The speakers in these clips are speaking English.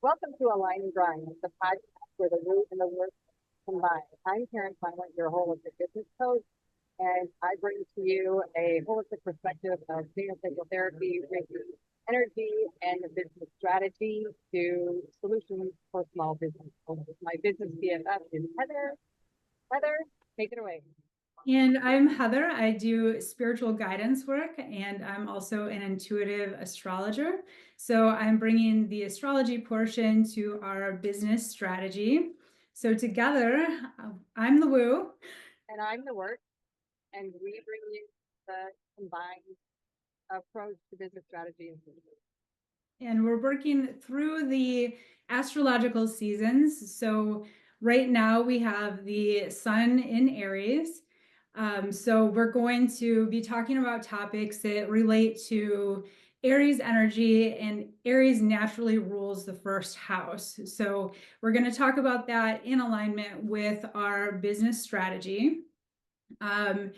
Welcome to Align and Grind, the podcast where the root and the work combine. I'm Karen Silent, your holistic business coach, and I bring to you a holistic perspective of psychotherapy, energy, and the business strategy to solutions for small business owners. My business BFF is Heather. Heather, take it away. And I'm Heather. I do spiritual guidance work, and I'm also an intuitive astrologer. So I'm bringing the astrology portion to our business strategy. So together, I'm the woo. And I'm the work, and we bring you the combined approach to business strategy and solutions. And we're working through the astrological seasons. So right now we have the sun in Aries. So we're going to be talking about topics that relate to Aries energy, and Aries naturally rules the first house. So we're going to talk about that in alignment with our business strategy. Karen,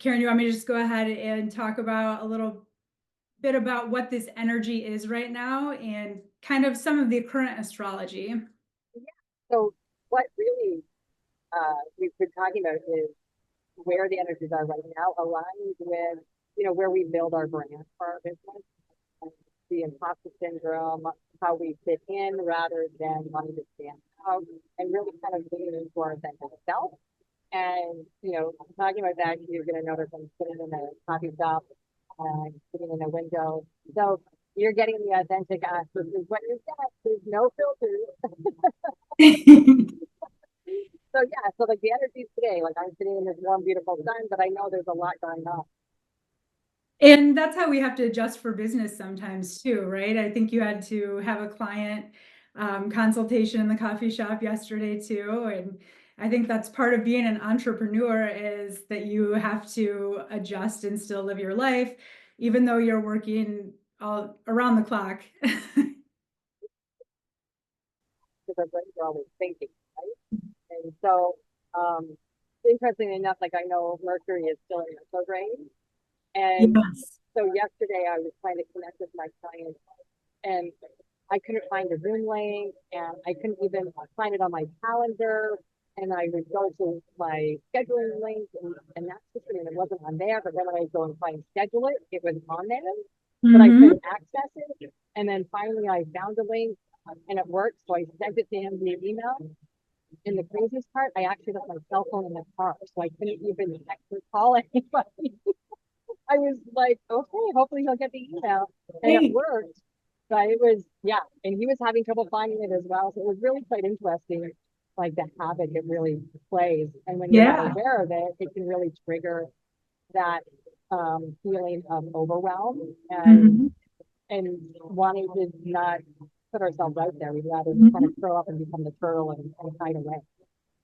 you want me to just go ahead and talk about a little bit about what this energy is right now and kind of some of the current astrology? Yeah. So what really we've been talking about is where the energies are right now, aligned with where we build our brand for our business, and the imposter syndrome, how we fit in rather than wanting to stand out, and really kind of leaning into our authentic self. And talking about that, you're going to notice I'm sitting in a coffee shop and sitting in a window. So you're getting the authentic us, which is what you get. There's no filters. So yeah, so like the energies today, like I'm sitting in this warm, beautiful sun, but I know there's a lot going on. And that's how we have to adjust for business sometimes too, right? I think you had to have a client consultation in the coffee shop yesterday too. And I think that's part of being an entrepreneur, is that you have to adjust and still live your life, even though you're working all around the clock. Because our brains are always thinking, right? And so, interestingly enough, like I know Mercury is still in retrograde, and Yes. so yesterday I was trying to connect with my client, and I couldn't find a Zoom link, and I couldn't even find it on my calendar. And I would go to my scheduling link, and that's just and it wasn't on there. But then when I go and try and schedule it, it was on there, but I couldn't access it. And then finally, I found the link, and it worked. So I sent it to him via email. And the craziest part, I actually left my cell phone in the car, so I couldn't even text or call anybody. I was like, okay, hopefully he'll get the email, and it worked. But it was, yeah, and he was having trouble finding it as well. So it was really quite interesting, like the havoc it really plays. And when you're not aware of it, it can really trigger that feeling of overwhelm and wanting to not put ourselves out there. We'd rather kind of curl up and become the turtle and hide away.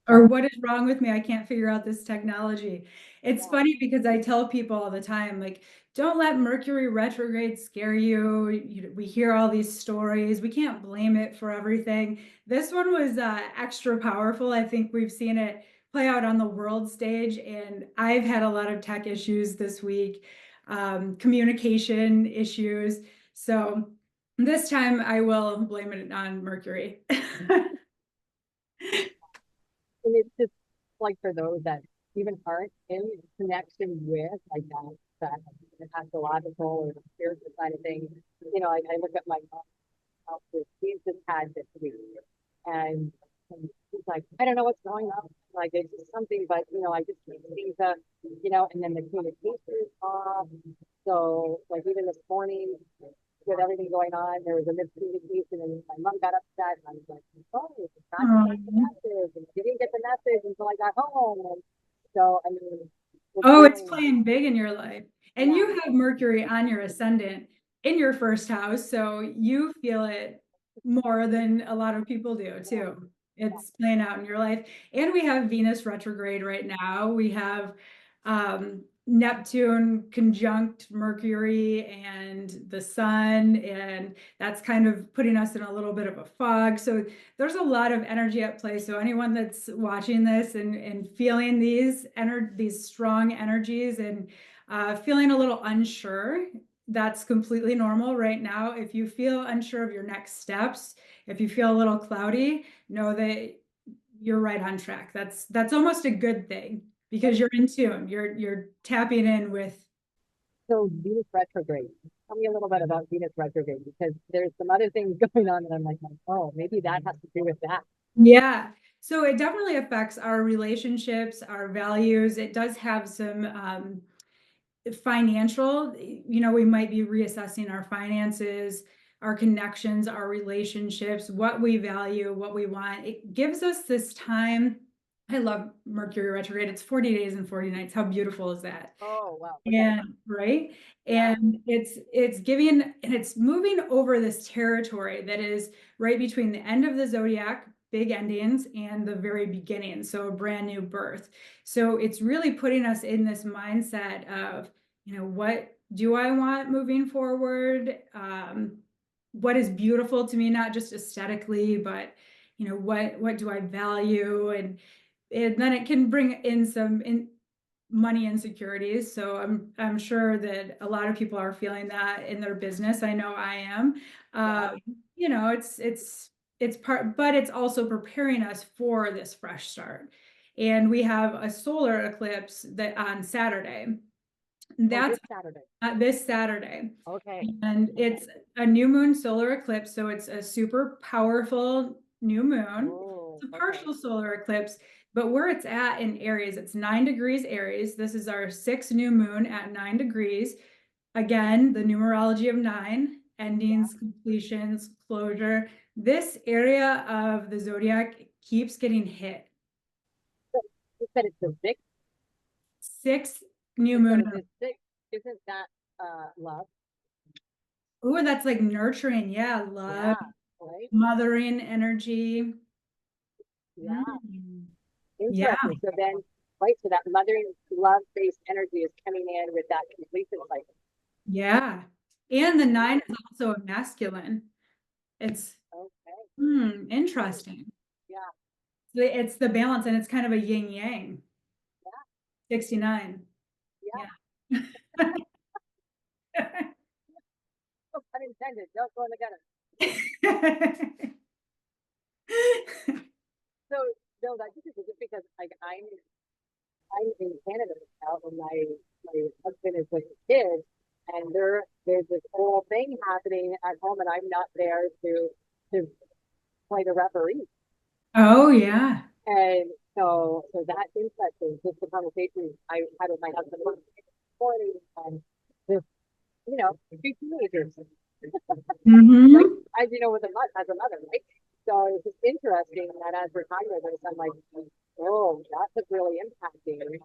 Or what is wrong with me? I can't figure out this technology. It's funny because I tell people all the time, like, don't let Mercury retrograde scare you. We hear all these stories. We can't blame it for everything. This one was extra powerful. I think we've seen it play out on the world stage, and I've had a lot of tech issues this week, communication issues. So this time I will blame it on Mercury. And it's just like for those that even aren't in connection with like that the astrological or the spiritual side of things, I look at my mom, she's just had this week, and, and she's like, I don't know what's going on. Like it's just something, but I just can't seem to, and then the communication is off. So like even this morning, with everything going on, there was a miscommunication, and my mom got upset, and I was like, "Oh, you got the message, and you didn't get the message until I got home." And so, I mean, oh, it's playing big in your life, and yeah. you have Mercury on your ascendant in your first house, so you feel it more than a lot of people do too. It's playing out in your life, and we have Venus retrograde right now. We have Neptune conjunct Mercury and the sun, and that's kind of putting us in a little bit of a fog. So there's a lot of energy at play. So anyone that's watching this and feeling these strong energies and feeling a little unsure, that's completely normal right now. If you feel unsure of your next steps, if you feel a little cloudy, know that you're right on track. That's almost a good thing because you're in tune. You're tapping in with. So Venus retrograde. Tell me a little bit about Venus retrograde because there's some other things going on that I'm like, oh, maybe that has to do with that. Yeah. So it definitely affects our relationships, our values. It does have some financial, we might be reassessing our finances, our connections, our relationships, what we value, what we want. It gives us this time. I love Mercury retrograde. It's 40 days and 40 nights. How beautiful is that? Oh, wow. Okay. And right. Yeah. And it's giving and it's moving over this territory that is right between the end of the zodiac, big endings, and the very beginning. So a brand new birth. So it's really putting us in this mindset of, what do I want moving forward? What is beautiful to me, not just aesthetically, but what do I value? And then it can bring in some money insecurities. So I'm sure that a lot of people are feeling that in their business. I know I am. Yeah. It's part, but it's also preparing us for this fresh start. And we have a solar eclipse that on Saturday. Oh, That's this Saturday. this Saturday. Okay. And Okay. it's a new moon solar eclipse. So it's a super powerful new moon. Oh, It's a okay. partial solar eclipse, but where it's at in Aries, it's 9 degrees Aries. This is our sixth new moon at 9 degrees. Again, the numerology of nine, Yeah. endings, completions, closure. This area of the zodiac keeps getting hit. So you said it's the sixth. Sixth new And so moon. this sixth, isn't that love? Oh, that's like nurturing. Yeah, love, Yeah. Right. mothering energy. Yeah. Mm. Yeah, Interesting. So then, right. So that mothering love-based energy is coming in with that completion cycle. yeah. And the nine Oh, is also a masculine. It's okay. Oh, interesting. yeah. It's the balance and it's kind of a yin yang. Yeah. 69. Yeah. Yeah. Oh, unintended. Don't go in the gutter. So no, that's just because like I'm in Canada now, and my husband is with the kids, and there's this whole thing happening at home, and I'm not there to play the referee. Oh, yeah. And so that's interesting. Just the conversation I had with my husband this morning, and this, two teenagers, like Hmm. as you know, with as a mother, right? So it's just interesting that as we're talking about this, I'm like, oh, that's really impacting what's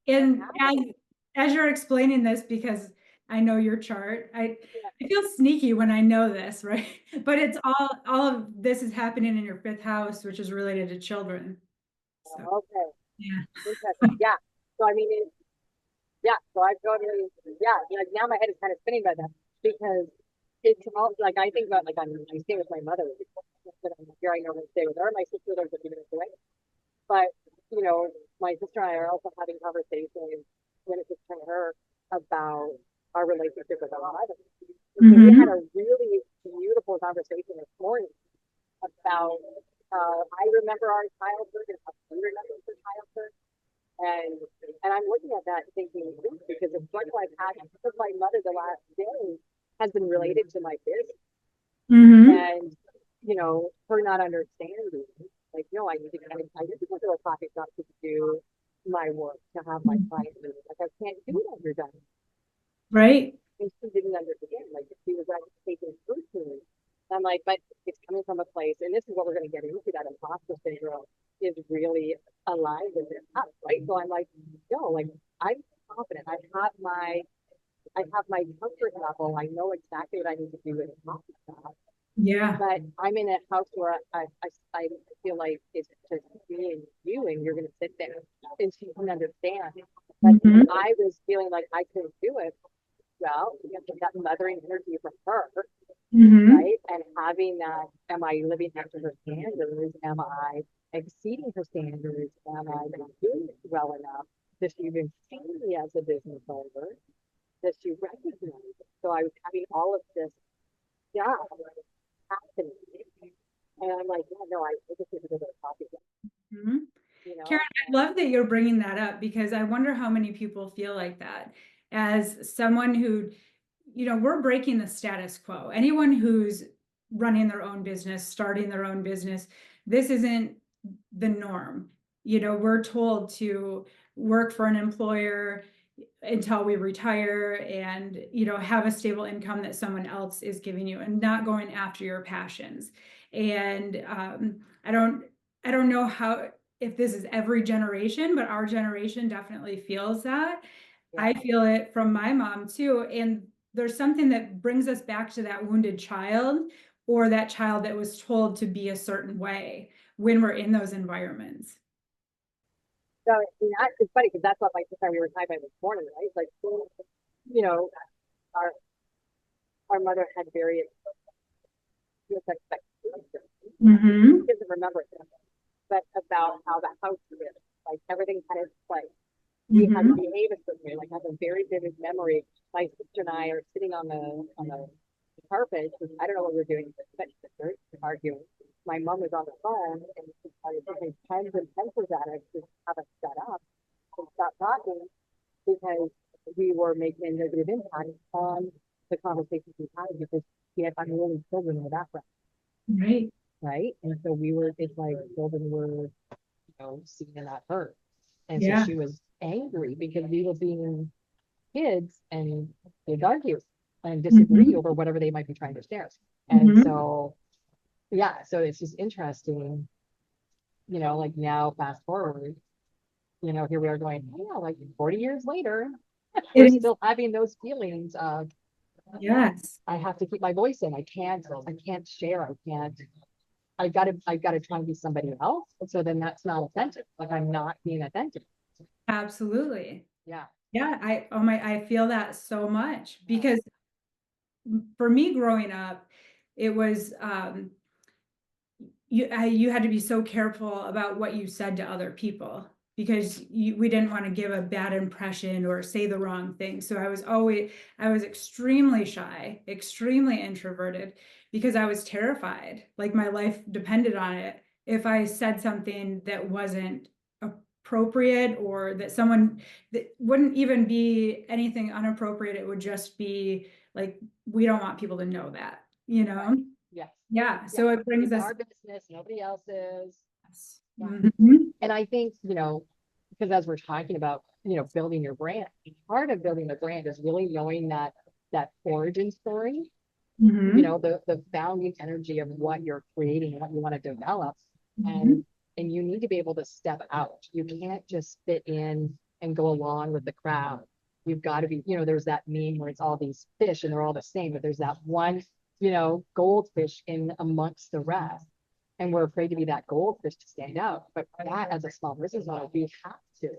And happening. as you're explaining this, because I know your chart, Yeah. I feel sneaky when I know this, right? But it's all of this is happening in your fifth house, which is related to children. So Okay. yeah. Interesting. Yeah. So I mean, yeah. So I've totally, yeah. Like now my head is kind of spinning by that because it's all like I think about like I'm staying with my mother. Here I know I stay with her. My sister lives a few minutes away. But my sister and I are also having conversations when it's just to her about our relationship with our mother. And so we had Hmm. a really beautiful conversation this morning about I remember our childhood and how she remembers her childhood. And and I'm looking at that thinking because the struggle I've had with my mother the last day has been related to my business Hmm. and her not understanding. Like, no, I need to go to a coffee shop to do my work, to have my client meeting. Like I can't do it under done. Right. And she didn't understand. Like she was like taking fruit to me. I'm like, but it's coming from a place, and this is what we're going to get into. That imposter syndrome is really alive in this house, right? So I'm like, no, like I'm confident. I have my comfort level. I know exactly what I need to do in a coffee shop. Yeah. But I'm in a house where I feel like it's just me and you, and you're going to sit there, and she can understand. But Hmm. I was feeling like I couldn't do it. Well, you have to get mothering energy from her, Hmm. right? And having that, am I living up to her standards? Am I exceeding her standards? Am I not doing it well enough? Does she even see me as a business owner? Does she recognize it? so I was having all of this stuff happening. And I'm like, yeah, no, I just need to go to the coffee, Mhm. you Karen, know? I love that you're bringing that up because I wonder how many people feel like that. As someone who, we're breaking the status quo. Anyone who's running their own business, starting their own business, this isn't the norm. We're told to work for an employer until we retire and have a stable income that someone else is giving you and not going after your passions. And I don't know how, if this is every generation, but our generation definitely feels that. Yeah. I feel it from my mom too. And there's something that brings us back to that wounded child or that child that was told to be a certain way when we're in those environments. So it's funny because that's what my sister we were talking about this morning, right? Like, you know, our our mother had very expectations. Mm-hmm. She doesn't remember it, but about how the house is, like everything had its place. We had to Mm-hmm. behave a certain way. Like I have a very vivid memory. My sister and I are sitting on the carpet. I don't know what we were doing, but arguing. My mom was on the phone and she started putting pens and pencils at us to have us shut up and stop talking because we were making a negative impact on the conversations we had because we had unruly children in the background, Right. right? And so we were, it's like children were, seen and not heard. And so Yeah. she was angry because we were being kids and they'd argue and disagree Mm-hmm. over whatever they might be trying to share. And Mm-hmm. so, yeah, so it's just interesting, like now fast forward, here we are going, yeah, like 40 years later, we're It is. still having those feelings of Yes. I have to keep my voice in. I can't share. I've got to try and be somebody else. So then that's not authentic. Like I'm not being authentic. Absolutely. Yeah. Yeah. I feel that so much because for me growing up, it was, you had to be so careful about what you said to other people because we didn't want to give a bad impression or say the wrong thing. So I was extremely shy, extremely introverted because I was terrified. Like my life depended on it. If I said something that wasn't appropriate or that wouldn't even be anything inappropriate, it would just be like, we don't want people to know that, Right. Yes. Yeah, Yeah. so it brings It's us. our business, nobody else's. Yeah. Mhm. And I think, because as we're talking about, building your brand, part of building the brand is really knowing that origin story, Mhm. the founding energy of what you're creating, what you want to develop. Mhm. And you need to be able to step out. You can't just fit in and go along with the crowd. You've got to be, there's that meme where it's all these fish and they're all the same, but there's that one, goldfish in amongst the rest. And we're afraid to be that goldfish to stand out. But that as a small business owner, we have to.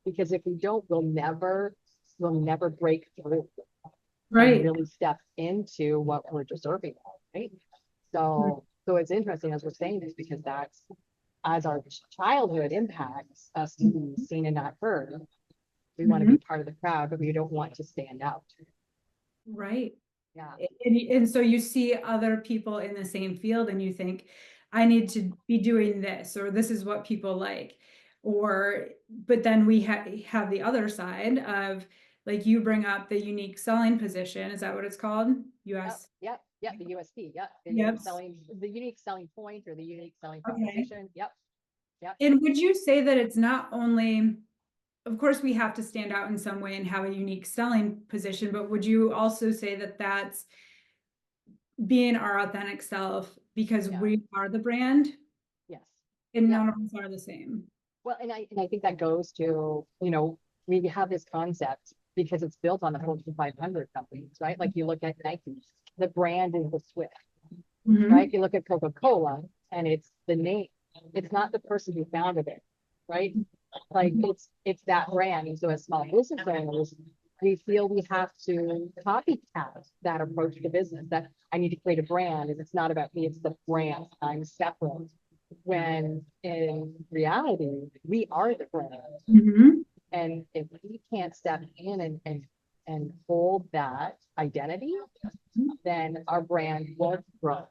Because if we don't, we'll never break through and Right. really step into what we're deserving of, right? So it's interesting as we're saying this because that's as our childhood impacts us to be seen and not heard. We want to Mhm. be part of the crowd, but we don't want to stand out. Right. Yeah. And so you see other people in the same field and you think, I need to be doing this, or this is what people like. But then we have the other side of, like you bring up the unique selling position. Is that what it's called? Yep. US. Yep. Yep. The USP. Yep. Yep. The unique selling point or the unique selling Okay. proposition. Yep. Yep. And would you say that it's not only, of course, we have to stand out in some way and have a unique selling position, but would you also say that that's being our authentic self because Yeah. we are the brand Yes. and Yep. none of us are the same? Well, and I think that goes to, we have this concept because it's built on the Fortune 500 companies, right? Like you look at Nike, the brand is the Swift, right? Mhm. You look at Coca-Cola and it's the name. It's not the person who founded it, right? Like it's that brand. And so as small business owners, we feel we have to copycat that approach to business, that I need to create a brand and it's not about me, it's the brand. I'm separate. When in reality, we are the brand. Mhm. And if we can't step in and and hold that identity, then our brand will grow.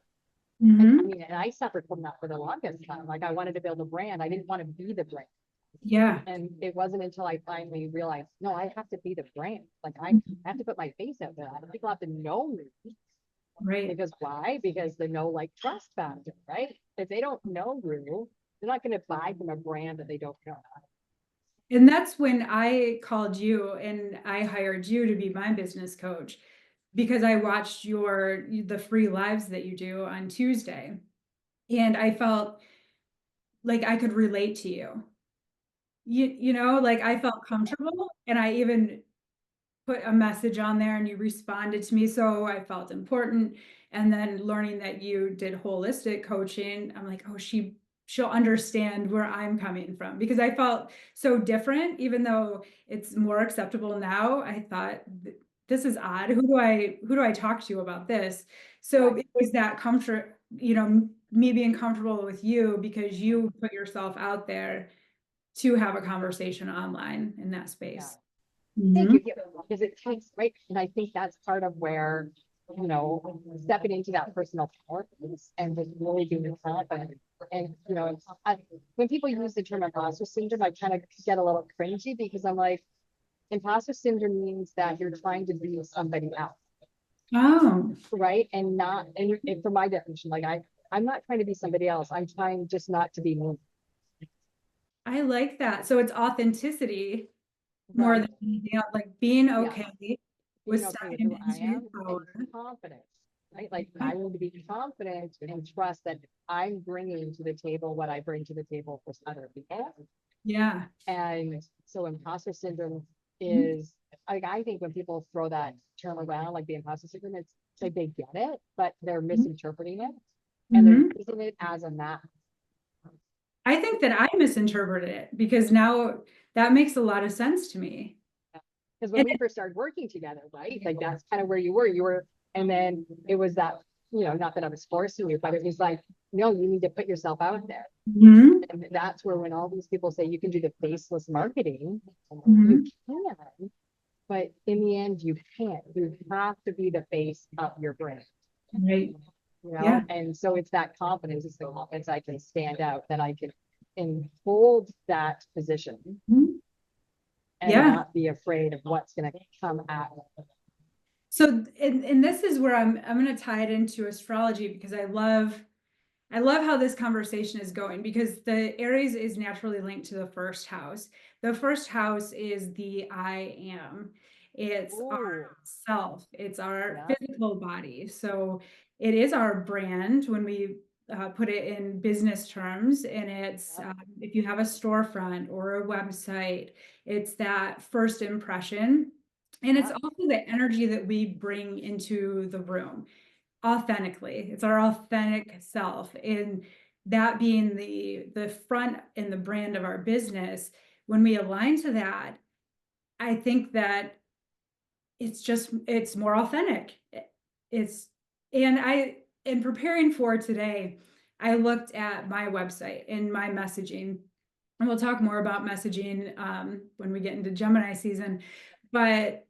And I mean, and I suffered from that for the longest time. Like I wanted to build a brand. I didn't want to be the brand. Yeah. And it wasn't until I finally realized, no, I have to be the brand. Like I have to put my face out there. People have to know me. Right. Because why? Because they know like trust factor, right? If they don't know you, they're not going to buy from a brand that they don't know. And that's when I called you and I hired you to be my business coach because I watched the free lives that you do on Tuesday. And I felt like I could relate to you. You know, like I felt comfortable and I even put a message on there and you responded to me. So I felt important. And then learning that you did holistic coaching, I'm like, oh, she'll understand where I'm coming from because I felt so different, even though it's more acceptable now. I thought this is odd. Who do I talk to about this? So it was that comfort, me being comfortable with you because you put yourself out there to have a conversation online in that space. Thank Mhm. you. Yeah, because it takes, right? And I think that's part of where, stepping into that personal power and just really being confident. And, when people use the term imposter syndrome, I kind of get a little cringy because I'm like, imposter syndrome means that you're trying to be somebody else, Oh, right? And for my definition, like I'm not trying to be somebody else. I'm trying just not to be me. I like that. So it's authenticity more Right. than anything else, like being Yeah. okay with Being okay with stepping who I into your am power. and confident, right? Like I need to be confident and trust that I'm bringing to the table what I bring to the table for other people. Yeah. And so imposter syndrome is, like, I think when people throw that term around, like the imposter syndrome, it's like they get it, but they're misinterpreting it and they're Mhm. using it as a map. I think that I misinterpreted it because now that makes a lot of sense to me. Because when And we first started working together, right? Like that's kind of where you were. And then it was that, not that I was forcing you, but it was like, no, you need to put yourself out there. Mhm. And that's where when all these people say you can do the faceless marketing, you Mhm. can, but in the end, you can't. You have to be the face of your brand. Right. Yeah. And so it's that confidence, it's the confidence I can stand out, that I can and hold that position Mhm. and Yeah. not be afraid of what's going to come at me. So, and this is where I'm going to tie it into astrology because I love how this conversation is going because the Aries is naturally linked to the first house. The first house is the I am. It's our Ooh, self. It's our yeah, physical body. So it is our brand when we put it in business terms. And it's yeah, if you have a storefront or a website, it's that first impression. And it's yeah, also the energy that we bring into the room authentically. It's our authentic self. And that being the front and the brand of our business, when we align to that, I think that it's more authentic. It's and I in preparing for today, I looked at my website and my messaging, and we'll talk more about messaging when we get into Gemini season. But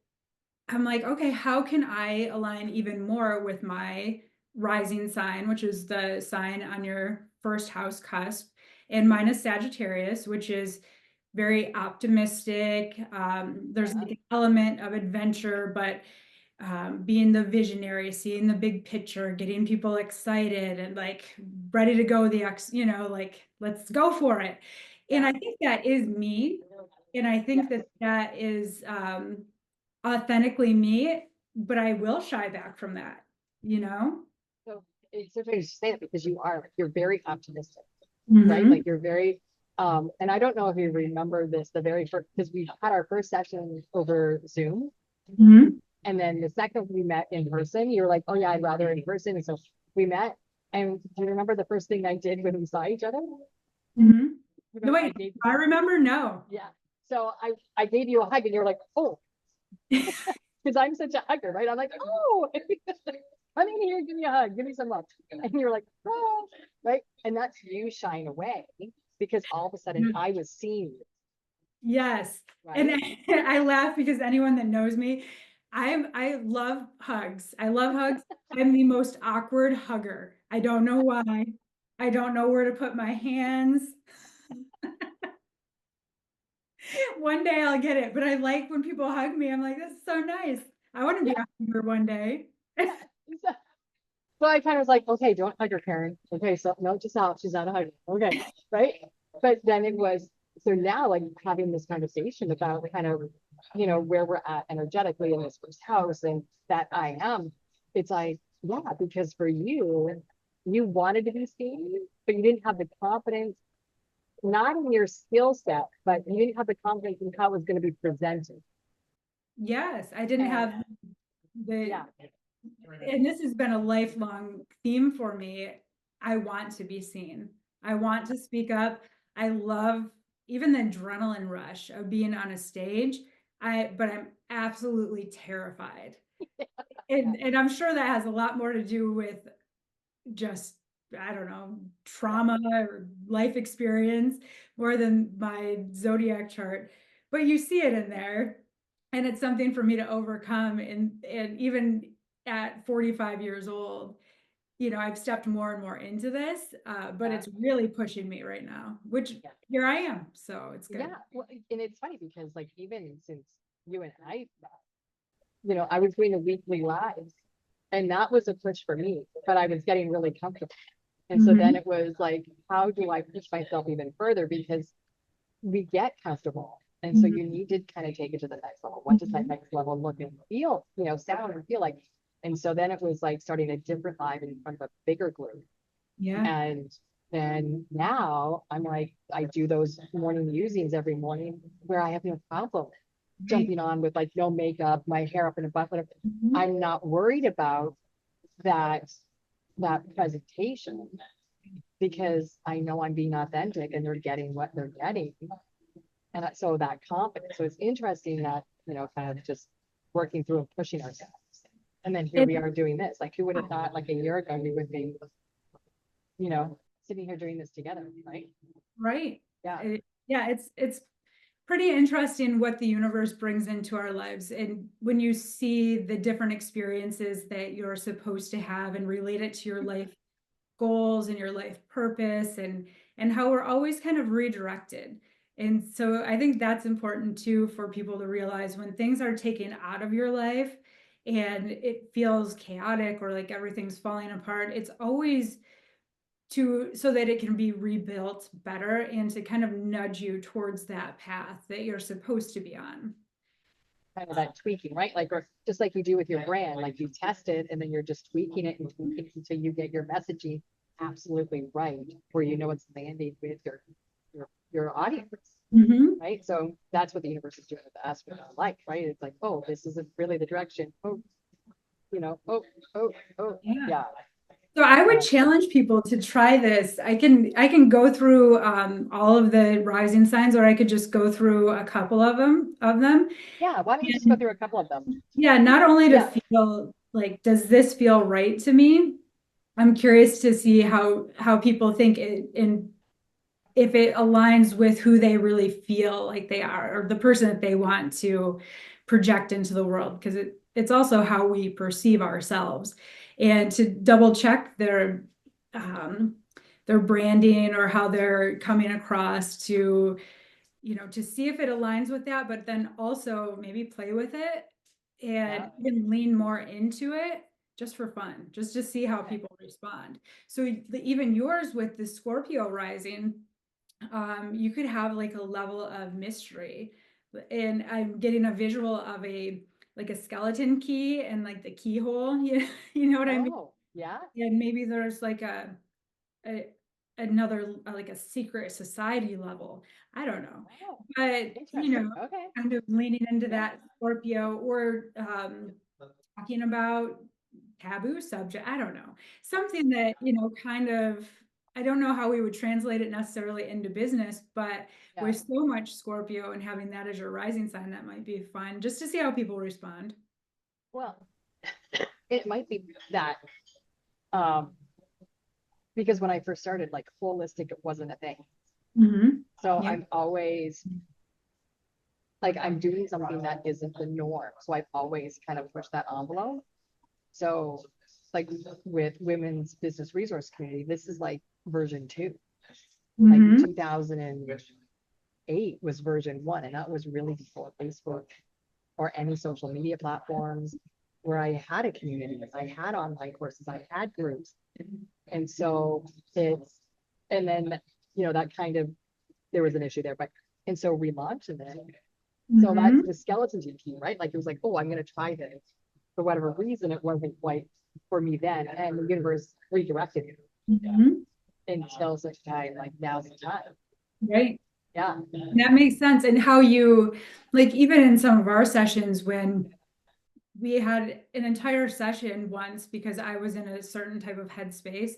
I'm like, okay, how can I align even more with my rising sign, which is the sign on your first house cusp, and mine is Sagittarius, which is very optimistic. There's yeah, like an element of adventure, but being the visionary, seeing the big picture, getting people excited and like ready to go like let's go for it. And yeah, I think that is me. And I yeah. think that that is authentically me, but I will shy back from that, you know? So it's interesting to say that because you're very optimistic, right? Hmm. Like you're very, and I don't know if you remember this, the very first, because we had our first session over Zoom. Hmm. And then the second we met in person, you're like, oh yeah, I'd rather in person. And so we met. And do you remember the first thing I did when we saw each other? Hmm. No, I wait, gave, I remember. No. yeah. So I gave you a hug and you're like, oh, because I'm such a hugger, right? I'm like, oh, come in here, give me a hug, give me some love. And you're like, oh, right? And that's you shine away because all of a sudden I was seeing you, Yes. And right? I laugh because anyone that knows me, I love hugs. I love hugs. I'm the most awkward hugger. I don't know why. I don't know where to put my hands. One day I'll get it, but I like when people hug me. I'm like, this is so nice. I want to be Yeah, a hugger one day. yeah. So, so I kind of was like, okay, don't hug her, Karen. Okay, so no, just out. She's not a hugger. Okay, right. But then it was so now like having this conversation about kind of where we're at energetically in this first house and that I am. It's like yeah, because for you, you wanted to be seen, but you didn't have the confidence, not in your skill set, but you didn't have the confidence in how it was going to be presented. Yes, I didn't And have the, yeah, and this has been a lifelong theme for me. I want to be seen. I want to speak up. I love even the adrenaline rush of being on a stage. But I'm absolutely terrified. yeah, And I'm sure that has a lot more to do with just, I don't know, yeah, trauma or life experience more than my zodiac chart. But you see it in there. And it's something for me to overcome. And even at 45 years old, I've stepped more and more into this, but yeah, it's really pushing me right now, which yeah. here I am. So it's good. Yeah, well, and it's funny because like even since you and I met, I was doing the weekly lives, and that was a push for me, but I was getting really comfortable. And so then Mhm. it was like, how do I push myself even further? Because we get comfortable. And so Mhm. you need to kind of take it to the next level. What does that Mhm. next level look and feel, sound and feel like? And so then it was like starting a different live in front of a bigger group. Yeah. And then now I'm like, I do those morning musings every morning where I have no problem Right. jumping on with like no makeup, my hair up in a bun, whatever. Mhm. I'm not worried about that presentation because I know I'm being authentic and they're getting what they're getting. And so that confidence. So it's interesting that, kind of just working through and pushing ourselves. And then here we It, are doing this. Like who would have thought like a year ago we would be, you know, sitting here doing this together, right? right. Yeah. Yeah, it's pretty interesting what the universe brings into our lives. And when you see the different experiences that you're supposed to have and relate it to your life goals and your life purpose, and how we're always kind of redirected. And so I think that's important too for people to realize when things are taken out of your life and it feels chaotic or like everything's falling apart, it's always so that it can be rebuilt better and to kind of nudge you towards that path that you're supposed to be on. Kind of that tweaking, right? Like, or just like you do with your brand, like you test it and then you're just tweaking it and tweaking it until you get your messaging absolutely right, where it's landing with your audience, Mhm. right? So that's what the universe is doing with us with our life, right? It's like, oh, this isn't really the direction. Oh, oh, oh, oh, Yeah. yeah. So I would Um, challenge people to try this. I can go through all of the rising signs, or I could just go through a couple of them. yeah, why don't you just go And through a couple of them? yeah, not only to Yeah, feel like, does this feel right to me? I'm curious to see how people think it and if it aligns with who they really feel like they are or the person that they want to project into the world, because it's also how we perceive ourselves, and to double check um, their branding or how they're coming across to see if it aligns with that, but then also maybe play with it yeah. and even lean more into it just for fun, just to see how Okay. people respond. So even yours with the Scorpio rising, you could have like a level of mystery. And I'm getting a visual of a skeleton key and like the keyhole, you know what I mean? Oh, yeah. And maybe there's like a another like a secret society level. I don't know. Oh, But interesting. Okay. kind of leaning into Yeah. that Scorpio, or talking about taboo subject. I don't know. Something that, kind of, I don't know how we would translate it necessarily into business, but Yeah. with so much Scorpio and having that as your rising sign, that might be fun just to see how people respond. Well, it might be that um, because when I first started, like holistic, it wasn't a thing. Hmm. So Yeah. I'm always like I'm doing something that isn't the norm. So I've always kind of pushed that envelope. So like with Women's Business Resource Community, this is like version 2. Like Mm-hmm. 2008 was version 1, and that was really before Facebook or any social media platforms, where I had a community, I had online courses, I had groups. And so it's, and then, that kind of, there was an issue there, but, and so relaunching it. So Mm-hmm. that's the skeleton key, right? Like it was like, oh, I'm going to try this. For whatever reason, it wasn't quite for me then. And the universe redirected it Mm-hmm. until such time, like now's the time. Right. Yeah. That makes sense. And how you, like, even in some of our sessions, when we had an entire session once because I was in a certain type of headspace,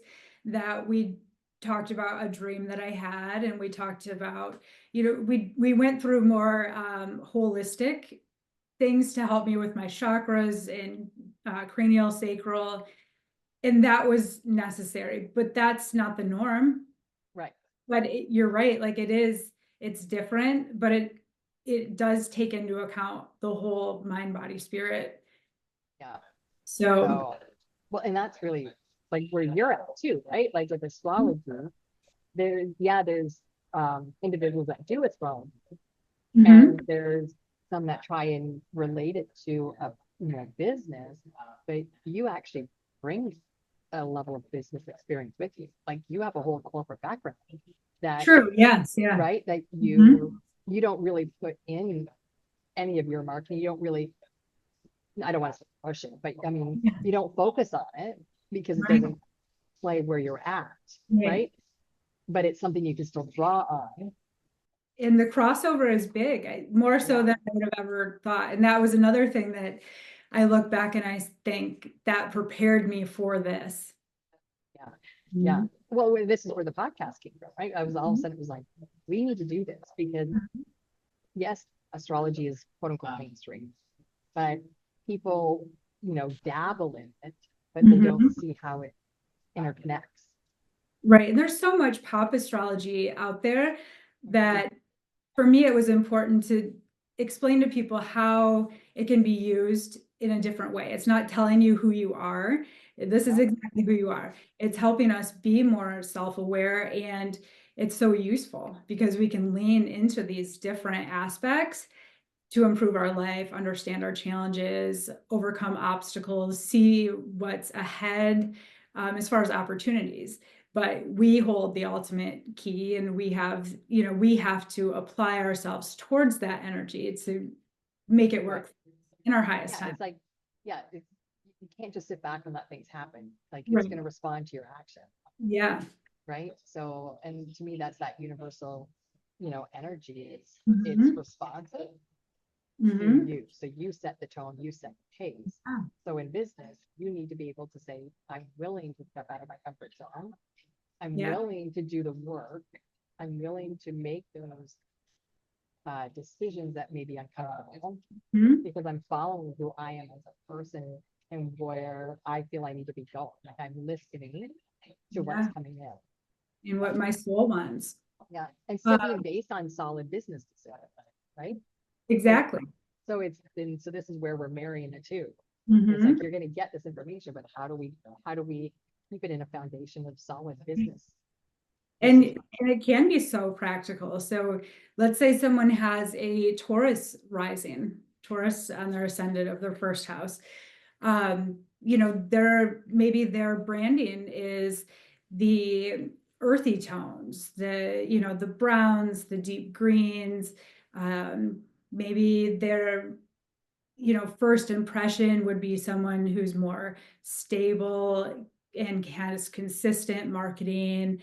that we talked about a dream that I had, and we talked about, we went through more holistic things to help me with my chakras and cranial sacral, and that was necessary, but that's not the norm. Right. But you're right, like it's different, but it does take into account the whole mind, body, spirit. Yeah. So, So, well, and that's really like where you're at too, right? Like with astrology, there's individuals that do astrology, mhm. and there's some that try and relate it to a business, but you actually bring a level of business experience with you. Like you have a whole corporate background that, True, yes, yeah. right, that Mhm. you don't really put in any of your marketing. You don't really, I don't want to say push it, but I mean, Yeah, you don't focus on it because it right, doesn't play where you're at, right. right? But it's something you can still draw on. And the crossover is big, more so Yeah, than I would have ever thought. And that was another thing that I look back and I think that prepared me for this. yeah, yeah. Mhm. Well, this is where the podcast came from, right? I was all of a sudden, it was like, we need to do this because yes, astrology is quote unquote mainstream, but people, dabble in it, but they don't Mhm. see how it interconnects. Right. And there's so much pop astrology out there that for me, it was important to explain to people how it can be used in a different way. It's not telling you who you are. This is Yeah, exactly who you are. It's helping us be more self-aware, and it's so useful because we can lean into these different aspects to improve our life, understand our challenges, overcome obstacles, see what's ahead, as far as opportunities. But we hold the ultimate key, and we have to apply ourselves towards that energy to make it right. work in our highest Yeah, time. it's like, yeah, you can't just sit back and let things happen. Like it's Right. going to respond to your action, Yeah. right? So, and to me, that's that universal, energy. It's Hmm. responsive to Hmm. you. So you set the tone, you set the pace. So in business, you need to be able to say, I'm willing to step out of my comfort zone. I'm Yeah. willing to do the work. I'm willing to make those decisions that may be uncomfortable Mhm. because I'm following who I am as a person and where I feel I need to be going. Like I'm listening to what's Yeah. coming in. And what my soul wants. Yeah. And still Uh, being based on solid business decisions, right? Like, exactly. so so this is where we're marrying the two. It's like Hmm. you're going to get this information, but how do we keep it in a foundation of solid business And decisions? it can be so practical. So let's say someone has a Taurus rising, Taurus on their ascendant of their first house. Maybe their branding is the earthy tones, the browns, the deep greens. Maybe their first impression would be someone who's more stable and has consistent marketing,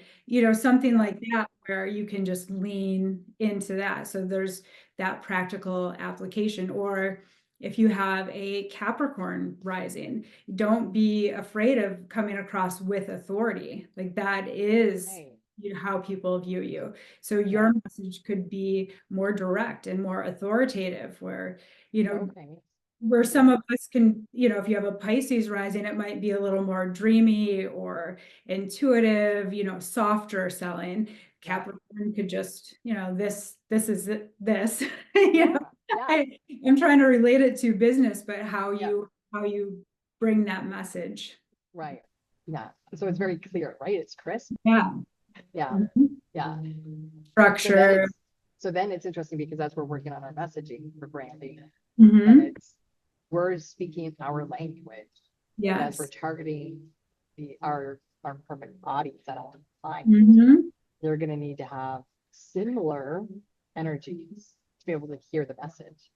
something Yeah. like that, where you can just lean into that. So there's that practical application. Or if you have a Capricorn rising, don't be afraid of coming across with authority. Like that is Right. how people view you. So Yeah. your message could be more direct and more authoritative, you know, Okay. where Yeah. some of us can, if you have a Pisces rising, it might be a little more dreamy or intuitive, softer selling. Yeah. Capricorn could just, this is it, this, Yeah. Yeah. I'm trying to relate it to business, but Yeah. how you bring that message. Right. Yeah. So it's very clear, right? It's crisp. Yeah. Yeah. Mhm. Yeah. So then Structure. it's interesting because as we're working on our messaging for branding, and Hmm. we're speaking our language, but as we're Yes. targeting our perfect audience at all times, Hmm. they're going to need to have similar energies to be able to hear the message.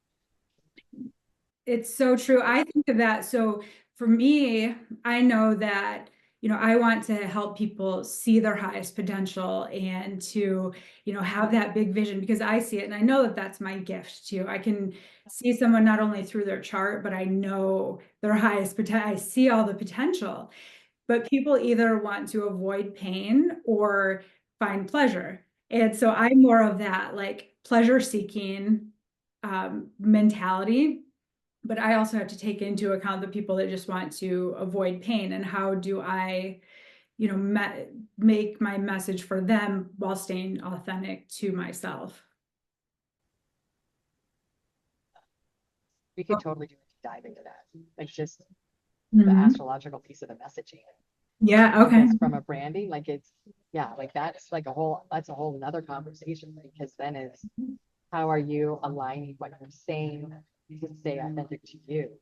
It's so true. I think of that. So for me, I know that, I want to help people see their highest potential and to, have that big vision because I see it and I know that that's my gift too. I can see someone not only through their chart, but I know their highest potential. I see all the potential, but people either want to avoid pain or find pleasure. And so I'm more of that like pleasure seeking mentality, but I also have to take into account the people that just want to avoid pain and how do I, make my message for them while staying authentic to myself. We could totally do a deep dive into that. It's just the Mhm. astrological piece of the messaging. Yeah, okay. Because from a branding, like yeah, like that's a whole another conversation because then it's how are you aligning what you're saying to stay authentic to you,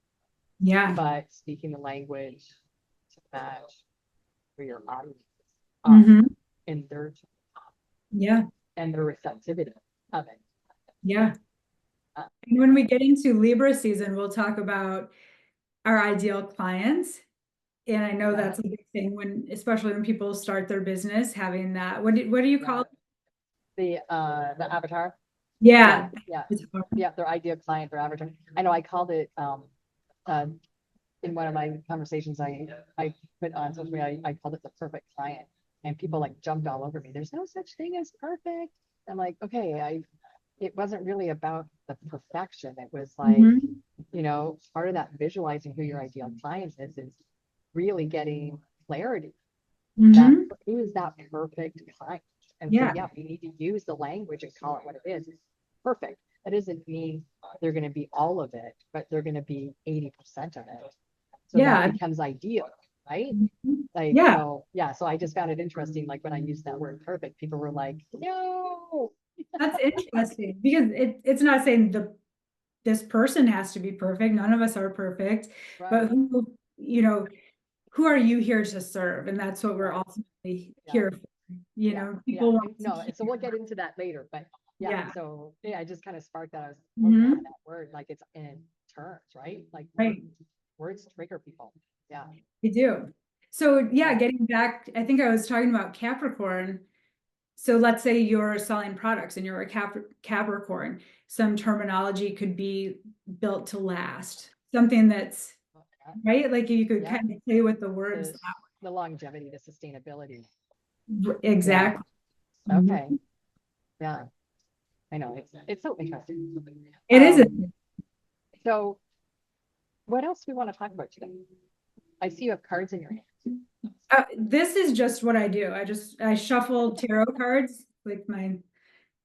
Yeah. but speaking the language to match for your audience Hmm. in their Yeah. and their receptivity of it. Yeah. Uh, And when we get into Libra season, we'll talk about our ideal clients. And I know yeah, that's a big thing when, especially when people start their business, having that. What do you call yeah. it? The avatar. Yeah, Yeah. yeah, It's hard. yeah. Their ideal client, their avatar. I know I called it uh, in one of my conversations I put on social media, I called it the perfect client. And people like jumped all over me. There's no such thing as perfect. I'm like, okay, it wasn't really about the perfection. It was like, Mhm. part of that visualizing who your ideal client is really getting clarity that Mhm. who is that perfect client. And so Yeah. yeah, we need to use the language and call it what it is. Perfect. That doesn't mean they're going to be all of it, but they're going to be 80% of it. So that Yeah. becomes ideal, right? Mhm. Like, Yeah. so yeah, so I just found it interesting. Like when I used that word perfect, people were like, no, That's interesting because it's not saying this person has to be perfect. None of us are perfect, but right, who are you here to serve? And that's what we're right, ultimately yeah, here for. yeah, yeah. People And want to no, and so hear. we'll get into that later, but yeah, Yeah. so yeah, I just kind of sparked that. I was, oh yeah, Mhm. that word, like it's in terms, right? Like Right. words trigger people. Yeah, We do. So yeah, yeah, getting back, I think I was talking about Capricorn. So let's say you're selling products and you're a Capricorn. Some terminology could be built to last. Something that's right, like you could yeah, kind of play with the words. the the longevity, the sustainability. Yeah. Exactly. Mhm. Okay. Yeah. I know it's so interesting. It is. Um, so what else do we want to talk about today? I see you have cards in your hand. This is just what I do. I shuffle tarot cards like my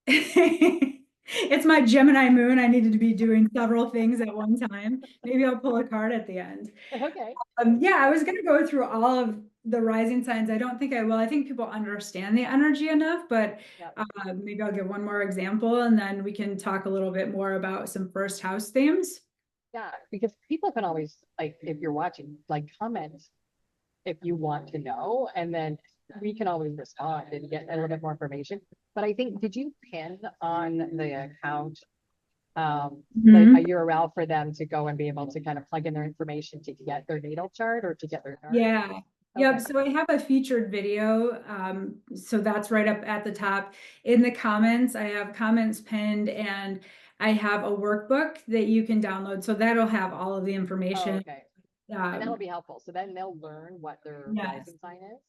it's my Gemini moon. I needed to be doing several things at one time. Maybe I'll pull a card at the end. Okay. Yeah, I was gonna go through all of the rising signs. I don't think I will. I think people understand the energy enough, but Yeah. maybe I'll give one more example and then we can talk a little bit more about some first house themes. Yeah. Because people can always like if you're watching, like comment if you want to know, and then we can always respond and get a little bit more information. But I think did you pin on the account a Mhm. URL for them to go and be able to kind of plug in their information to get their natal chart or to get their chart? Yeah. Okay. Yep. So I have a featured video. So that's right up at the top. In the comments, I have comments pinned and I have a workbook that you can download. So that'll have all of the Oh, information. okay. And that'll Um, be helpful. So then they'll learn what their yes. rising sign is.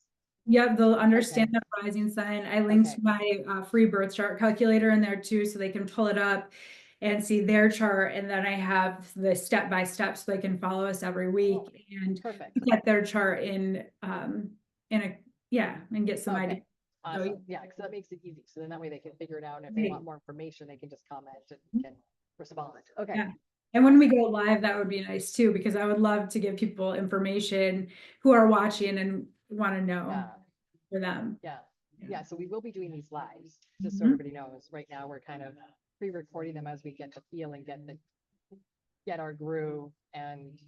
Yep, they'll Okay. understand the rising sign. I linked Okay. my free birth chart calculator in there too, so they can pull it up and see their chart. And then I have the step by step so they can follow us every week Oh, and perfect. get their chart in a yeah, and get some Okay. ideas. So Awesome. Yeah, because that makes it easy. So then that way they can figure it out. And if they right. want more information, they can just comment and can respond. Okay. Yeah. And when we go live, that would be nice too, because I would love to give people information who are watching and want to know Yeah. for them. Yeah. Yeah. So we will be doing these lives, just so Mhm. everybody knows. Right now, we're kind of pre-recording them as we get the feel and get our groove, and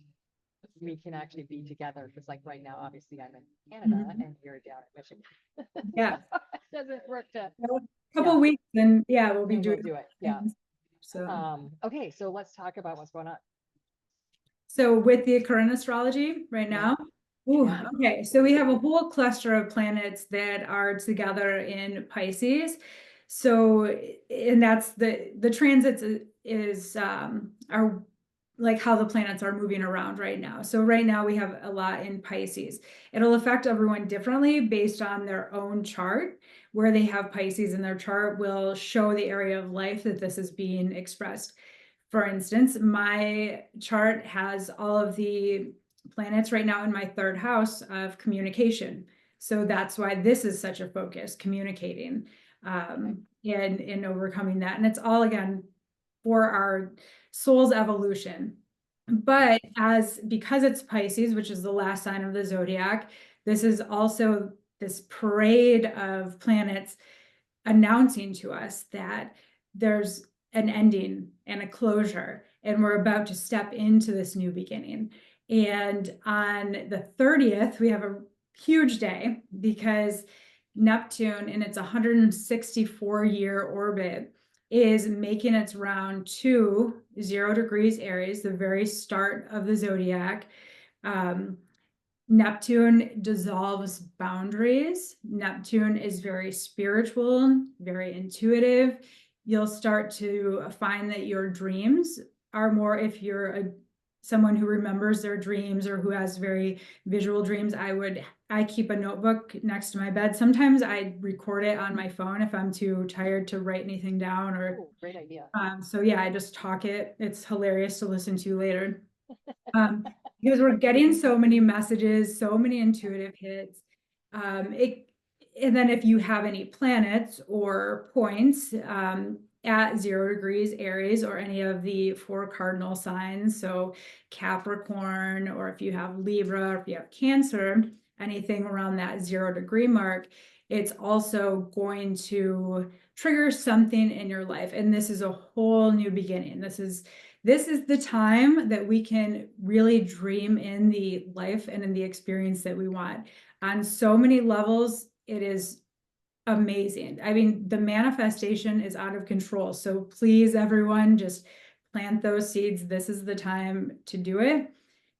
we can actually be together. Because like right now, obviously I'm in Canada Mhm. and you're down in Michigan. Yeah. It doesn't work to, A couple yeah, weeks and yeah, we'll be and we'll doing do it. Yeah. things. So Okay, so let's talk about what's going on. So with the current astrology right Yeah. now, ooh, Yeah. okay, so we have a whole cluster of planets that are together in Pisces. So, and that's the transits is are like how the planets are moving around right now. So right now we have a lot in Pisces. It'll affect everyone differently based on their own chart. Where they have Pisces in their chart will show the area of life that this is being expressed. For instance, my chart has all of the planets right now in my third house of communication. So that's why this is such a focus, communicating and overcoming that. And it's all again for our soul's evolution. But because it's Pisces, which is the last sign of the zodiac, this is also this parade of planets announcing to us that there's an ending and a closure, and we're about to step into this new beginning. And on the 30th, we have a huge day because Neptune, in its 164-year orbit, is making its round to 0 degrees Aries, the very start of the zodiac. Neptune dissolves boundaries. Neptune is very spiritual, very intuitive. You'll start to find that your dreams are more, if you're someone who remembers their dreams or who has very visual dreams, I keep a notebook next to my bed. Sometimes I record it on my phone if I'm too tired to write anything down or Great idea. So yeah, I just talk it. It's hilarious to listen to later. Because we're getting so many messages, so many intuitive hits. And then if you have any planets or points at 0 degrees Aries or any of the 4 cardinal signs, so Capricorn, or if you have Libra, or if you have Cancer, anything around that 0 degree mark, it's also going to trigger something in your life. And this is a whole new beginning. This is the time that we can really dream in the life and in the experience that we want. On so many levels, it is amazing. I mean, the manifestation is out of control. So please, everyone, just plant those seeds. This is the time to do it.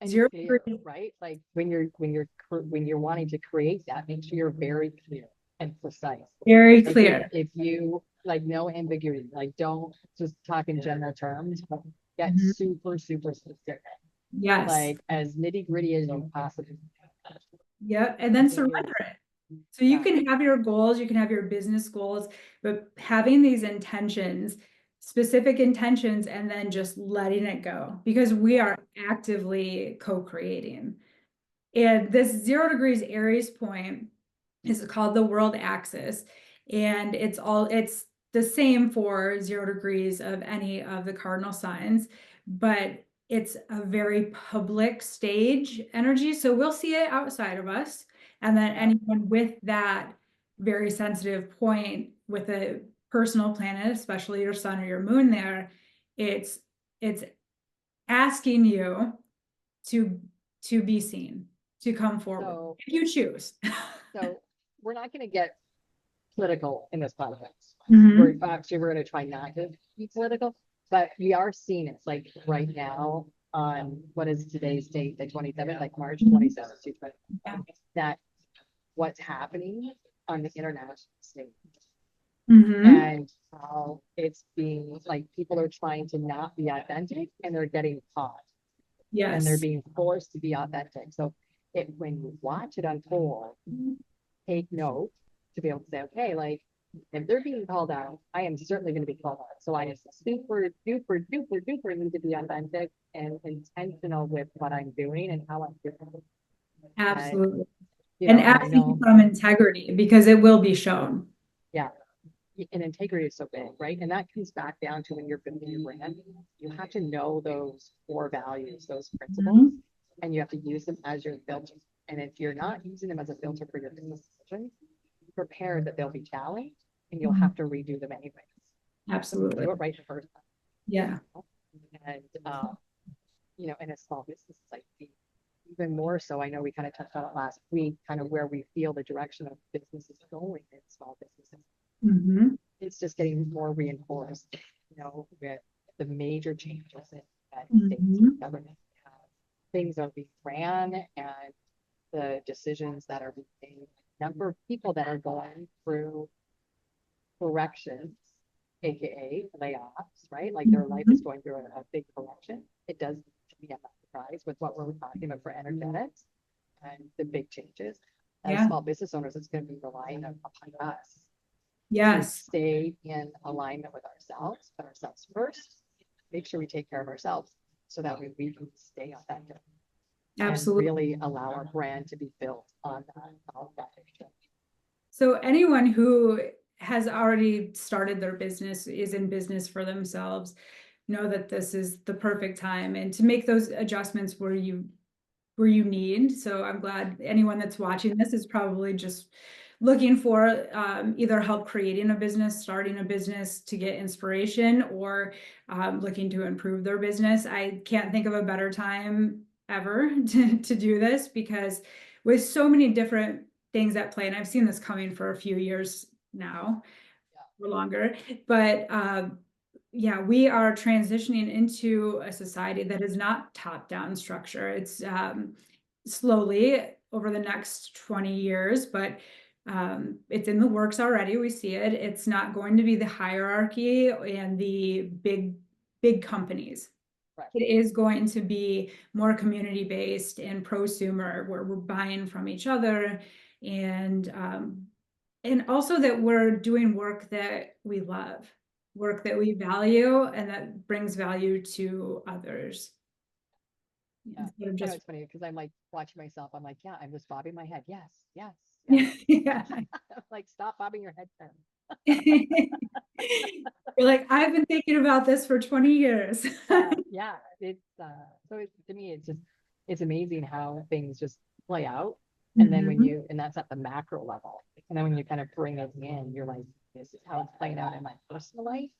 And Zero clear, right? Like when you're wanting to create that, make sure you're very clear and precise. Very Like clear. if you like no ambiguity, like don't just talk in general terms, but get Mhm. super, super specific, Yes. like as nitty gritty as you possibly can. Yep. And then surrender it. So you Yeah. can have your goals, you can have your business goals, but having these intentions, specific intentions, and then just letting it go, because we are actively co-creating. And this 0 degrees Aries point is called the world axis. And it's the same for 0 degrees of any of the cardinal signs, but it's a very public stage energy. So we'll see it outside of us. And then anyone with that very sensitive point with a personal planet, especially your sun or your moon there, it's asking you to be seen, to come forward, So, if you choose. so we're not going to get political in this podcast. Mhm. We're going to try not to be political, but we are seeing it like right now on what is today's date, the 27th, like March 27th, Yeah. that what's happening on the international stage Mhm. and how it's being like people are trying to not be authentic and they're getting caught and they're Yes. being forced to be authentic. So when you watch it unfold, take note to be able to say, okay, like if they're being called out, I am certainly going to be called out. So I am super duper duper duper need to be authentic and intentional with what I'm doing and how I'm doing it. Absolutely. You And know, and I acting know, from integrity, because it will be shown. yeah, and integrity is so big, right? And that comes back down to when you're building your brand, you have to know those core values, those principles, and you have to use them as your filter. And if you're not using them as a filter for your business decisions, prepare that they'll be challenged and you'll have to redo them anyways. Absolutely. Do it right the first time. Yeah. And, you know, in a small business, it's like even more so. I know we kind of touched on it last week, kind of where we feel the direction of business is going in small businesses. It's just getting more reinforced, you know, with the major changes in states and government. Things are being ran and the decisions that are being made, number of people that are going through corrections, aka layoffs, right? Like their life is going through a big correction. It does to be a surprise with what we're talking about for energetics and the big changes. As small business owners, it's going to be relying upon us to stay in alignment with ourselves, put ourselves first, make sure we take care of ourselves so that we can stay authentic. Absolutely. And really allow our brand to be built on that. So anyone who has already started their business, is in business for themselves, know that this is the perfect time and to make those adjustments where you need. So I'm glad anyone that's watching this is probably just looking for either help creating a business, starting a business to get inspiration, or looking to improve their business. I can't think of a better time ever to do this, because with so many different things at play, and I've seen this coming for a few years now, or longer, but yeah, we are transitioning into a society that is not top-down structure. It's slowly over the next 20 years, but it's in the works already. We see it. It's not going to be the hierarchy and the big companies. Right. It is going to be more community-based and prosumer, where we're buying from each other, and also that we're doing work that we love, work that we value, and that brings value to others. Yeah, I know it's funny because I'm like watching myself. I'm like, yeah, I'm just bobbing my head. Yes, yes, yes. Yeah. Like, stop bobbing your head. You're like, I've been thinking about this for 20 years. Yeah, it's so to me, it's amazing how things just play out. And then and that's at the macro level. And then when you kind of bring it in, you're like, this is how it's playing out in my personal life.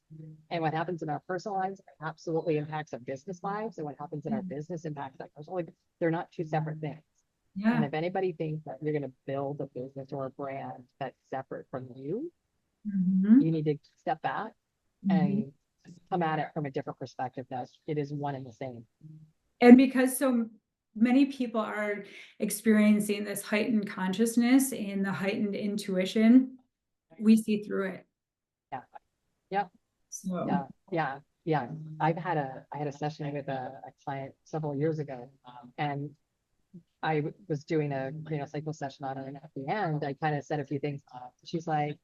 And what happens in our personal lives absolutely impacts our business lives. And what happens in our business impacts our personal life. They're not two separate things. Yeah. And if anybody thinks that you're going to build a business or a brand that's separate from you, you need to step back and come at it from a different perspective. That it is one and the same. And because so many people are experiencing this heightened consciousness and the heightened intuition, we see through it. Yeah. Yeah. So. Yeah. I had a session with a client several years ago, and I was doing a cycle session on her, and at the end, I kind of said a few things. She's like,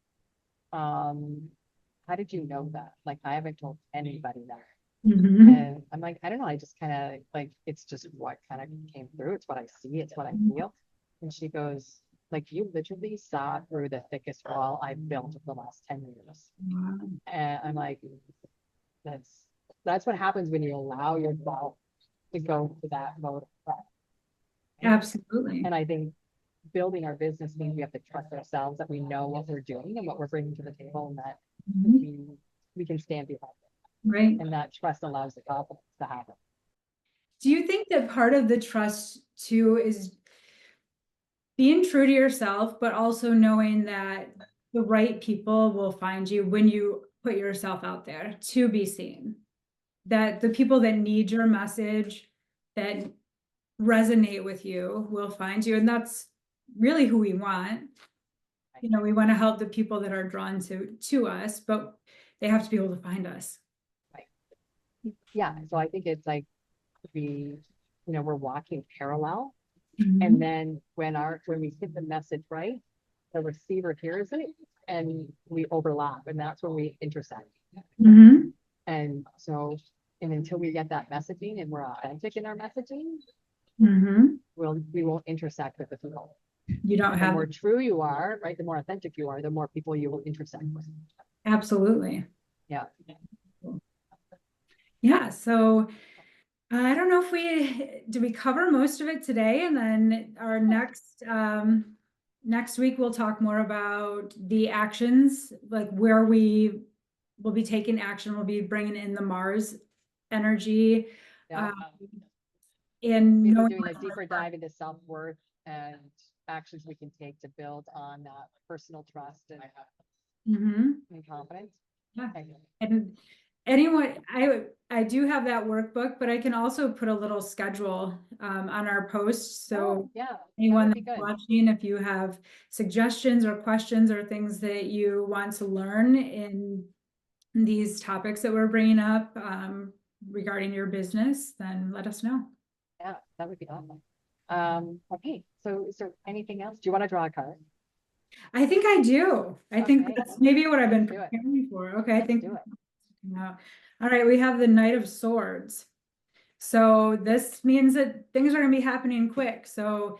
how did you know that? Like, I haven't told anybody that. And I'm like, I don't know. I just kind of like, it's just what kind of came through. It's what I see. It's what I feel. And she goes, like, you literally saw through the thickest wall I've built over the last 10 years. And I'm like, that's what happens when you allow yourself to go to that mode of trust. Absolutely. And I think building our business means we have to trust ourselves, that we know what we're doing and what we're bringing to the table, and that we can stand behind it. Right. And that trust allows the confidence to happen. Do you think that part of the trust too is being true to yourself, but also knowing that the right people will find you when you put yourself out there to be seen? That the people that need your message, that resonate with you, will find you. And that's really who we want. You know, we want to help the people that are drawn to us, but they have to be able to find us. Right. Yeah. So I think it's like we're walking parallel. And then when we hit the message right, the receiver hears it and we overlap, and that's when we intersect. And so, and until we get that messaging and we're authentic in our messaging, we won't intersect with the people. You don't have. The more true you are, right? The more authentic you are, the more people you will intersect with. Absolutely. Yeah. Yeah. So I don't know if we cover most of it today, and then our next week we'll talk more about the actions, like where we will be taking action. We'll be bringing in the Mars energy, Yeah. um, and We'll be knowing doing a deeper dive into self-worth and actions we can take to build on personal trust Mhm. and confidence. Yeah. Okay. And anyone, I do have that workbook, but I can also put a little schedule on our post. Oh, So yeah, that anyone would be that's good. watching, if you have suggestions or questions or things that you want to learn in these topics that we're bringing up regarding your business, then let us know. Yeah, that would be awesome. Okay, so is there anything else? Do you want to draw a card? I think I do. I think Okay, that's maybe what I've been let's do it. preparing for. Okay, I Let's think. do it. Yeah. All right, we have the Knight of Swords. So this means that things are going to be happening quick. So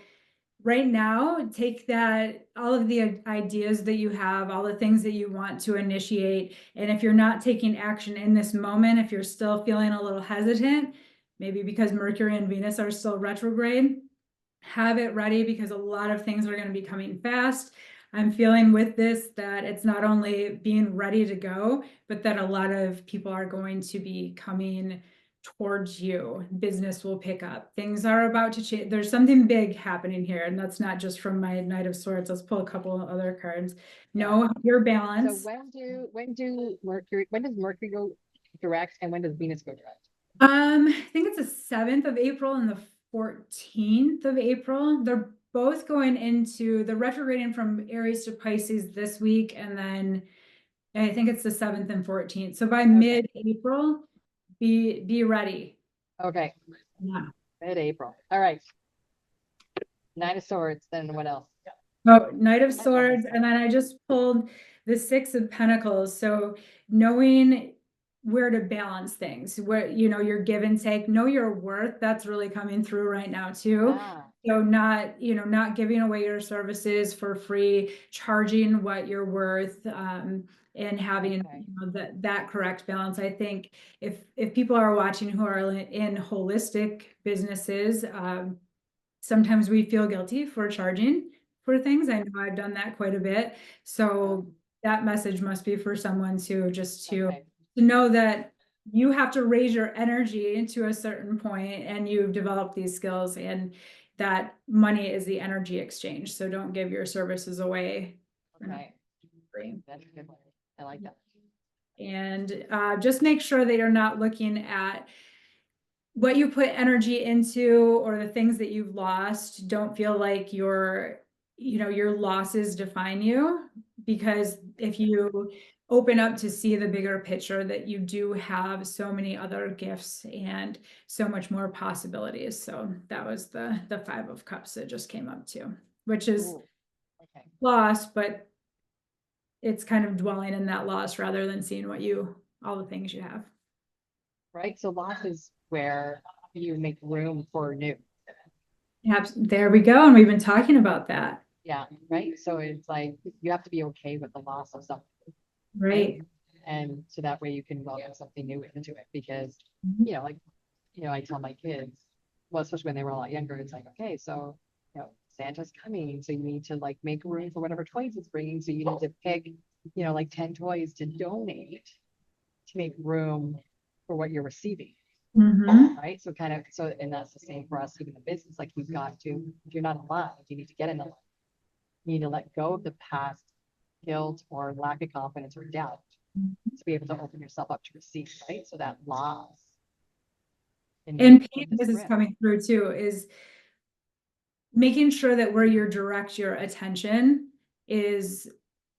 right now, take that, all of the ideas that you have, all the things that you want to initiate. And if you're not taking action in this moment, if you're still feeling a little hesitant, maybe because Mercury and Venus are still retrograde, have it ready because a lot of things are going to be coming fast. I'm feeling with this that it's not only being ready to go, but that a lot of people are going to be coming towards you. Business will pick up. Things are about to change. There's something big happening here, and that's not just from my Knight of Swords. Let's pull a couple of other cards. Yeah. Know your So balance. when does Mercury go direct and when does Venus go direct? I think it's the 7th of April and the 14th of April. They're both going into the retrograding from Aries to Pisces this week, and then I think it's the 7th and 14th. So by mid-April, be ready. Okay, Yeah. mid-April. All right. Nine of Swords, then what else? Oh, Knight of I love this Swords, card. and then I just pulled the Six of Pentacles. So knowing where to balance things, where your give and take, know your worth. That's really coming through right now too. Ah, So not giving away your services for free, charging what you're worth, and having okay. that correct balance. I think if people are watching who are in holistic businesses, sometimes we feel guilty for charging for things. I know I've done that quite a bit. So that message must be for someone Okay. to know that you have to raise your energy to a certain point and you've developed these skills, and that money is the energy exchange. So don't give your services away for Okay. free. That's a good one. I like that. And just make sure that you're not looking at what you put energy into or the things that you've lost. Don't feel like your losses define you, because if you open up to see the bigger picture, that you do have so many other gifts and so much more possibilities. So that was the 5 of Cups that just came up too, which is Ooh, okay. loss, but it's kind of dwelling in that loss rather than seeing all the things you have. Right. So loss is where you make room for new. Yep, there we go. And we've been talking about that. Yeah. Right. So it's like you have to be okay with the loss of something. Right. And so that way you can welcome something new into it because, Mhm. like, I tell my kids, well, especially when they were a lot younger, it's like, okay, so, Santa's coming. So you need to like make room for whatever toys it's bringing. So you need to pick, like 10 toys to donate to make room for what you're receiving. Mhm. Right. So and that's the same for us, even the business. Like you've got to, if you're not alive, you need to get in alive. You need to let go of the past guilt or lack of confidence or doubt to be able to open yourself up to receive, right? So that loss And in Pete, the this is script. coming through too, is making sure that where you direct your attention is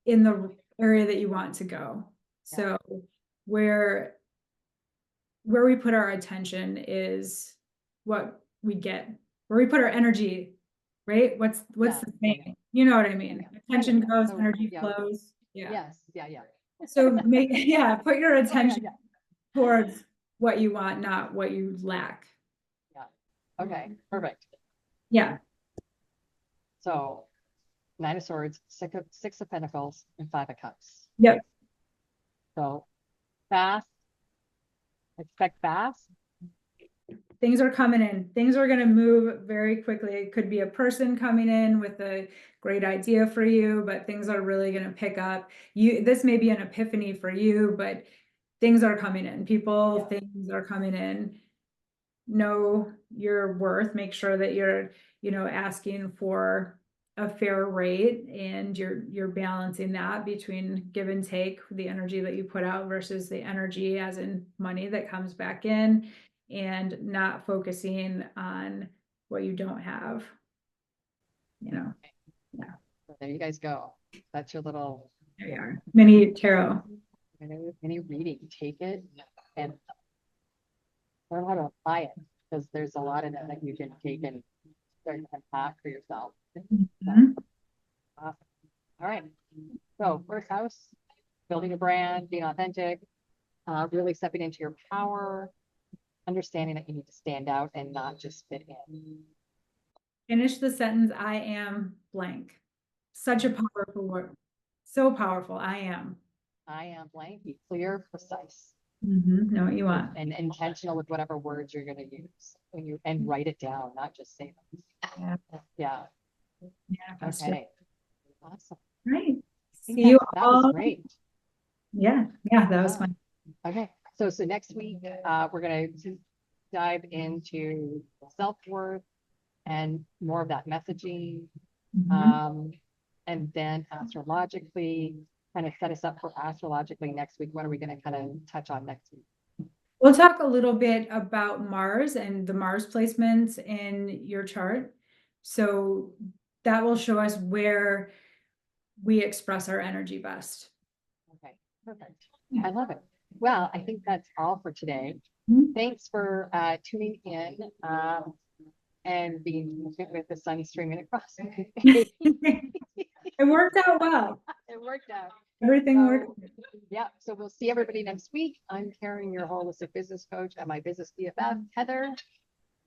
in the area that you want to go. Yeah. So where we put our attention is what we get. Where we put our energy, right? What's Yeah. the Yeah. saying? You know what I mean? Attention goes, So energy yeah. flows. Yeah. Yes. Yeah. Yeah. So put your Oh yeah. attention Yeah. towards what you want, not what you lack. Yeah. Okay. Perfect. Yeah. So Nine of Swords, Six of Pentacles, and Five of Cups. Yep. So fast, expect fast. Things are coming in. Things are going to move very quickly. It could be a person coming in with a great idea for you, but things are really going to pick up. This may be an epiphany for you, but things are coming in. People, things are coming in. Know your worth. Make sure that you're, asking for a fair rate, and you're balancing that between give and take, the energy that you put out versus the energy as in money that comes back in, and not focusing on what you don't have, Yeah. So there you guys go. That's your little There you are. Mini tarot. mini reading. Take it and learn how to apply it, because there's a lot in it that you can take and start to unpack for yourself. Mhm. Awesome. All right. So first house, building a brand, being authentic, really stepping into your power, understanding that you need to stand out and not just fit in. Finish the sentence, I am blank. Such a powerful word. So powerful. I am. I am blank. Be clear, precise, Know what you want. and intentional with whatever words you're going to use when you and write it down, not just say them. Yeah. Yeah. Manifest it. Okay. Awesome. Right. I See you that was all. great. Yeah, that was fun. Okay. So next week, we're going to dive into self-worth and more of that messaging. And then astrologically, kind of set us up for astrologically next week. What are we going to kind of touch on next week? We'll talk a little bit about Mars and the Mars placements in your chart. So that will show us where we express our energy best. Okay, perfect. I love it. Well, I think that's all for today. Thanks for tuning in and being with the sun streaming across. It worked out well. It worked out. Everything worked. Yeah. So we'll see everybody next week. I'm Karen, your holistic business coach, and my business BFF, Heather.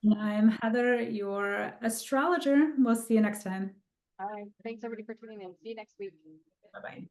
And I'm Heather, your astrologer. We'll see you next time. All right. Thanks everybody for tuning in. See you next week. Bye-bye.